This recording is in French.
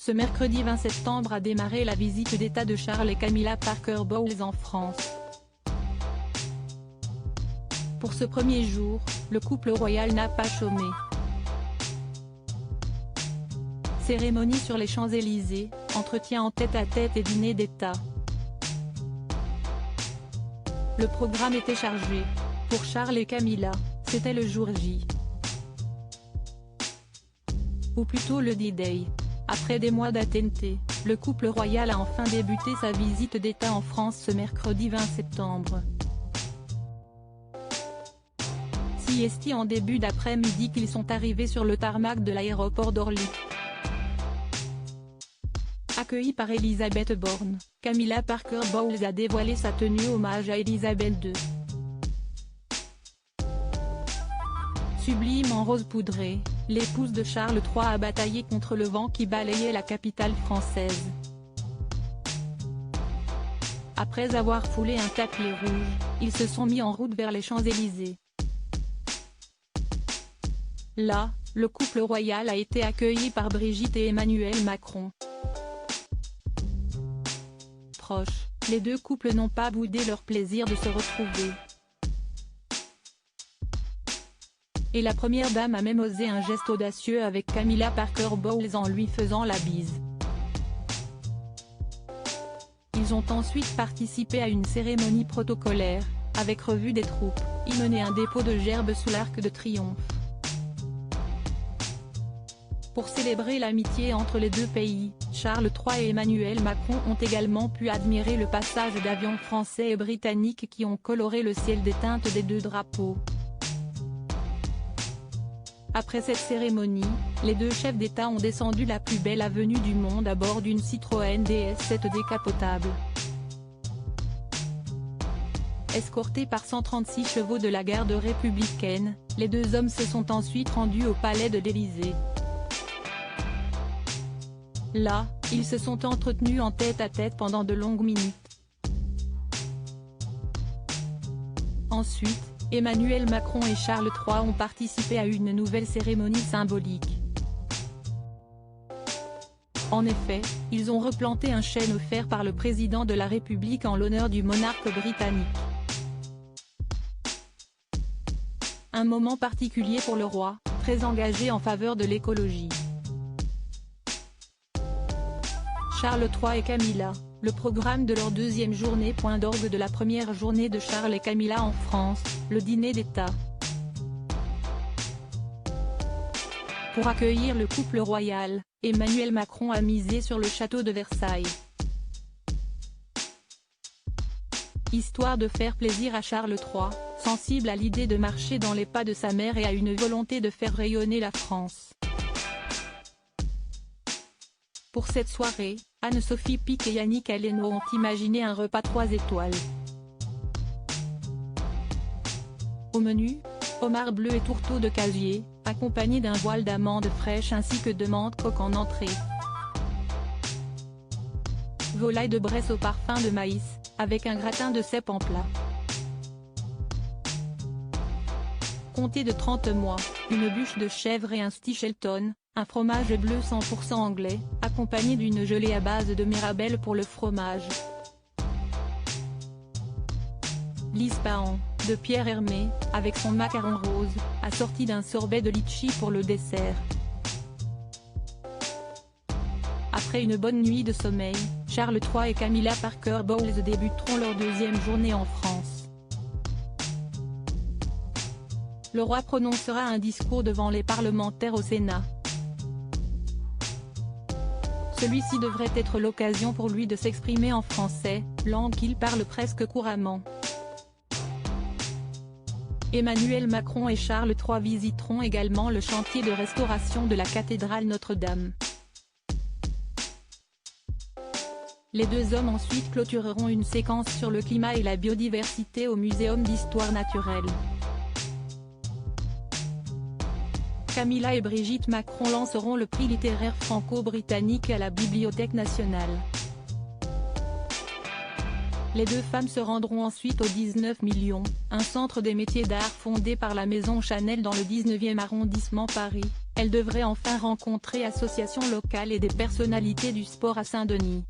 Ce mercredi 20 septembre a démarré la visite d'État de Charles et Camilla Parker Bowles en France. Pour ce premier jour, le couple royal n'a pas chômé. Cérémonie sur les Champs-Élysées, entretien en tête-à-tête et dîner d'État. Le programme était chargé. Pour Charles et Camilla, c'était le jour J. Ou plutôt le D-Day. Après des mois d'attente, le couple royal a enfin débuté sa visite d'État en France ce mercredi 20 septembre. Siesti en début d'après-midi qu'ils sont arrivés sur le tarmac de l'aéroport d'Orly. Accueillie par Elisabeth Borne, Camilla Parker Bowles a dévoilé sa tenue hommage à Elisabeth II. Sublime en rose poudré, l'épouse de Charles III a bataillé contre le vent qui balayait la capitale française. Après avoir foulé un tapis rouge, ils se sont mis en route vers les Champs-Élysées. Là, le couple royal a été accueilli par Brigitte et Emmanuel Macron. Proches, les deux couples n'ont pas boudé leur plaisir de se retrouver. Et la première dame a même osé un geste audacieux avec Camilla Parker Bowles en lui faisant la bise. Ils ont ensuite participé à une cérémonie protocolaire, avec revue des troupes, hymne et un dépôt de gerbes sous l'Arc de Triomphe. Pour célébrer l'amitié entre les deux pays, Charles III et Emmanuel Macron ont également pu admirer le passage d'avions français et britanniques qui ont coloré le ciel des teintes des deux drapeaux. Après cette cérémonie, les deux chefs d'État ont descendu la plus belle avenue du monde à bord d'une Citroën DS7 décapotable. Escortés par 136 chevaux de la garde républicaine, les deux hommes se sont ensuite rendus au palais de l'Élysée. Là, ils se sont entretenus en tête-à-tête pendant de longues minutes. Ensuite, Emmanuel Macron et Charles III ont participé à une nouvelle cérémonie symbolique. En effet, ils ont replanté un chêne offert par le président de la République en l'honneur du monarque britannique. Un moment particulier pour le roi, très engagé en faveur de l'écologie. Charles III et Camilla, le programme de leur deuxième journée. Point d'orgue de la première journée de Charles et Camilla en France, le dîner d'État. Pour accueillir le couple royal, Emmanuel Macron a misé sur le château de Versailles. Histoire de faire plaisir à Charles III, sensible à l'idée de marcher dans les pas de sa mère et à une volonté de faire rayonner la France. Pour cette soirée, Anne-Sophie Pic et Yannick Aleno ont imaginé un repas 3 étoiles. Au menu, homard bleu et tourteau de casier, accompagné d'un voile d'amandes fraîches ainsi que de menthe coque en entrée. Volaille de Bresse au parfum de maïs, avec un gratin de cèpe en plat. Comté de 30 mois, une bûche de chèvre et un Stichelton, un fromage bleu 100% anglais, accompagné d'une gelée à base de mirabelle pour le fromage. L'Ispahan, de Pierre Hermé, avec son macaron rose, assorti d'un sorbet de litchi pour le dessert. Après une bonne nuit de sommeil, Charles III et Camilla Parker Bowles débuteront leur deuxième journée en France. Le roi prononcera un discours devant les parlementaires au Sénat. Celui-ci devrait être l'occasion pour lui de s'exprimer en français, langue qu'il parle presque couramment. Emmanuel Macron et Charles III visiteront également le chantier de restauration de la cathédrale Notre-Dame. Les deux hommes ensuite clôtureront une séquence sur le climat et la biodiversité au Muséum d'histoire naturelle. Camilla et Brigitte Macron lanceront le prix littéraire franco-britannique à la Bibliothèque nationale. Les deux femmes se rendront ensuite au 19 millions, un centre des métiers d'art fondé par la maison Chanel dans le 19e arrondissement Paris, Elle devrait enfin rencontrer associations locales et des personnalités du sport à Saint-Denis.